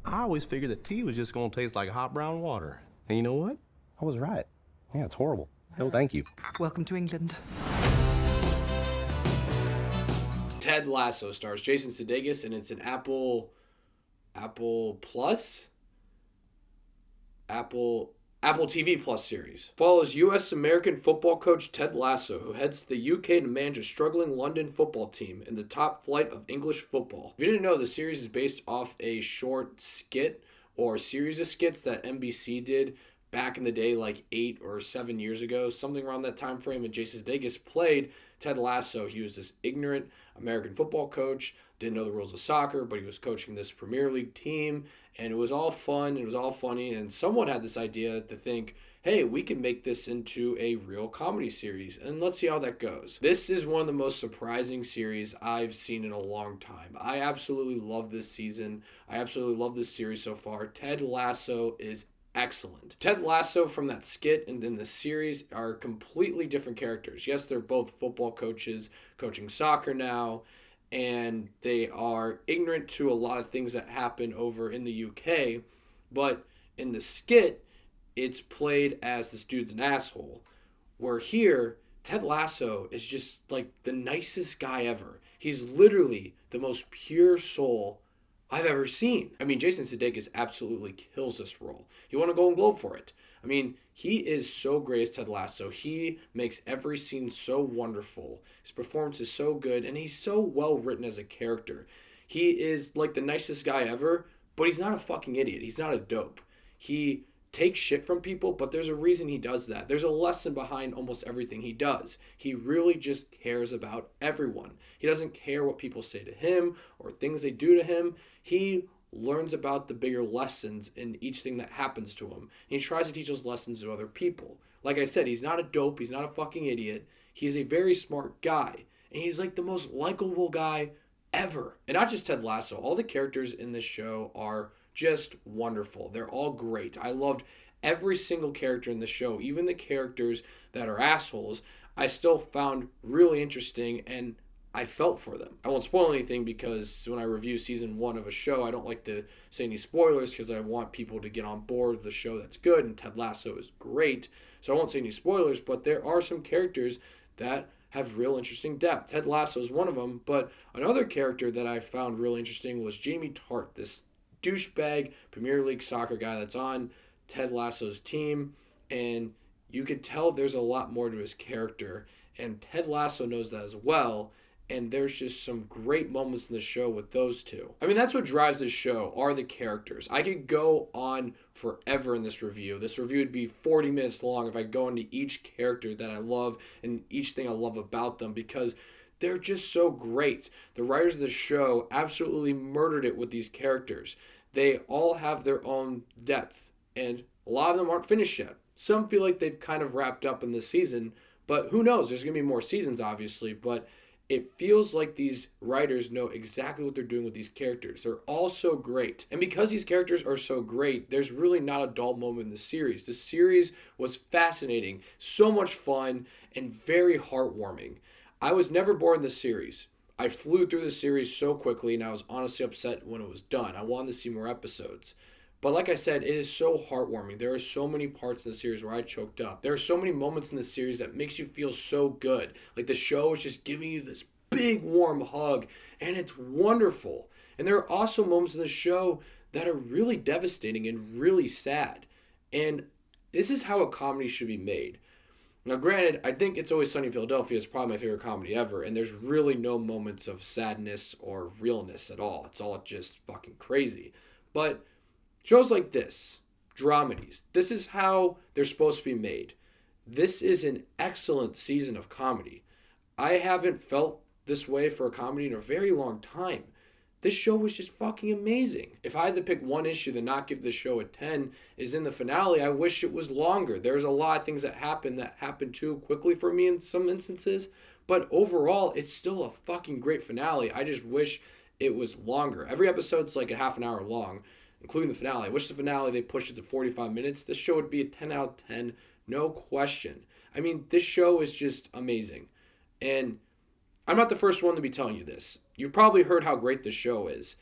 I always figured that tea was just going to taste like hot brown water. And you know what? I was right. Yeah, it's horrible. No, thank you. Welcome to England. Ted Lasso stars Jason Sudeikis, and it's an Apple TV Plus series. Follows U.S. American football coach Ted Lasso, who heads the U.K. to manage a struggling London football team in the top flight of English football. If you didn't know, the series is based off a short skit or series of skits that NBC did back in the day, like 8 or 7 years ago, something around that time frame. And Jason Sudeikis played Ted Lasso. He was this ignorant American football coach, didn't know the rules of soccer, but he was coaching this Premier League team, and it was all fun, it was all funny, and someone had this idea to think, hey, we can make this into a real comedy series, and let's see how that goes. This is one of the most surprising series I've seen in a long time. I absolutely love this season. I absolutely love this series so far. Ted Lasso is excellent. Ted Lasso from that skit and then the series are completely different characters. Yes, they're both football coaches coaching soccer now, and they are ignorant to a lot of things that happen over in the UK, but in the skit, it's played as this dude's an asshole, where here, Ted Lasso is just like the nicest guy ever. He's literally the most pure soul I've ever seen. I mean, Jason Sudeikis absolutely kills this role. He won a Golden Globe for it. I mean, he is so great as Ted Lasso. He makes every scene so wonderful. His performance is so good, and he's so well written as a character. He is like the nicest guy ever, but he's not a fucking idiot. He's not a dope. He takes shit from people, but there's a reason he does that. There's a lesson behind almost everything he does. He really just cares about everyone. He doesn't care what people say to him or things they do to him. He learns about the bigger lessons in each thing that happens to him. And he tries to teach those lessons to other people. Like I said, he's not a dope. He's not a fucking idiot. He's a very smart guy. And he's like the most likable guy ever. And not just Ted Lasso. All the characters in this show are just wonderful. They're all great. I loved every single character in the show. Even the characters that are assholes, I still found really interesting, and I felt for them. I won't spoil anything because when I review season 1 of a show, I don't like to say any spoilers because I want people to get on board with the show that's good, and Ted Lasso is great. So I won't say any spoilers, but there are some characters that have real interesting depth. Ted Lasso is one of them, but another character that I found really interesting was Jamie Tart, this douchebag Premier League soccer guy that's on Ted Lasso's team, and you could tell there's a lot more to his character, and Ted Lasso knows that as well. And there's just some great moments in the show with those two. I mean, that's what drives this show, are the characters. I could go on forever in this review. This review would be 40 minutes long if I go into each character that I love and each thing I love about them, because they're just so great. The writers of the show absolutely murdered it with these characters. They all have their own depth, and a lot of them aren't finished yet. Some feel like they've kind of wrapped up in this season, but who knows? There's going to be more seasons, obviously, but it feels like these writers know exactly what they're doing with these characters. They're all so great. And because these characters are so great, there's really not a dull moment in the series. The series was fascinating, so much fun, and very heartwarming. I was never bored in the series. I flew through the series so quickly, and I was honestly upset when it was done. I wanted to see more episodes. But like I said, it is so heartwarming. There are so many parts in the series where I choked up. There are so many moments in the series that makes you feel so good. Like the show is just giving you this big warm hug, and it's wonderful. And there are also moments in the show that are really devastating and really sad. And this is how a comedy should be made. Now granted, I think It's Always Sunny in Philadelphia is probably my favorite comedy ever, and there's really no moments of sadness or realness at all. It's all just fucking crazy. But shows like this, dramedies, this is how they're supposed to be made. This is an excellent season of comedy. I haven't felt this way for a comedy in a very long time. This show was just fucking amazing. If I had to pick one issue to not give this show a 10, is in the finale. I wish it was longer. There's a lot of things that happened too quickly for me in some instances, but overall, it's still a fucking great finale. I just wish it was longer. Every episode's like a half an hour long, including the finale. I wish the finale they pushed it to 45 minutes. This show would be a 10 out of 10, no question. I mean, this show is just amazing. And I'm not the first one to be telling you this. You've probably heard how great this show is.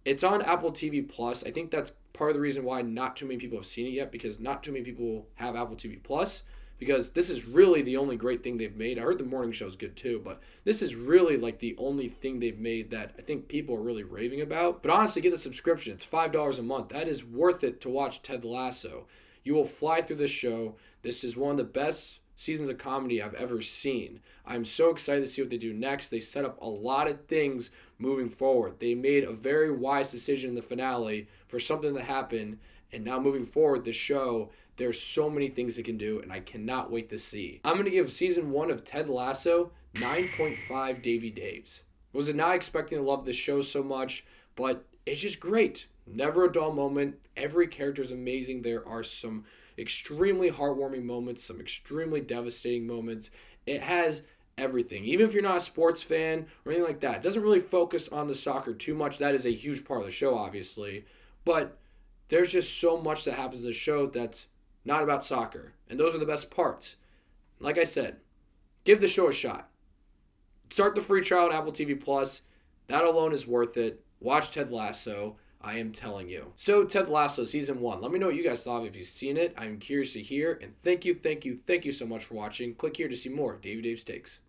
It's on Apple TV Plus. I think that's part of the reason why not too many people have seen it yet, because not too many people have Apple TV Plus, because this is really the only great thing they've made. I heard the morning show is good too, but this is really like the only thing they've made that I think people are really raving about. But honestly, get the subscription. It's $5 a month. That is worth it to watch Ted Lasso. You will fly through this show. This is one of the best seasons of comedy I've ever seen. I'm so excited to see what they do next. They set up a lot of things moving forward. They made a very wise decision in the finale for something to happen, and now moving forward, this show, there's so many things it can do, and I cannot wait to see. I'm going to give season 1 of Ted Lasso 9.5 Davy Daves. Was not expecting to love this show so much, but it's just great. Never a dull moment. Every character is amazing. There are some extremely heartwarming moments, some extremely devastating moments. It has everything. Even if you're not a sports fan or anything like that, it doesn't really focus on the soccer too much. That is a huge part of the show, obviously. But there's just so much that happens in the show that's not about soccer. And those are the best parts. Like I said, give the show a shot. Start the free trial on Apple TV Plus. That alone is worth it. Watch Ted Lasso. I am telling you. So, Ted Lasso Season 1. Let me know what you guys thought if you've seen it. I'm curious to hear. And thank you so much for watching. Click here to see more of Davey Dave's Takes.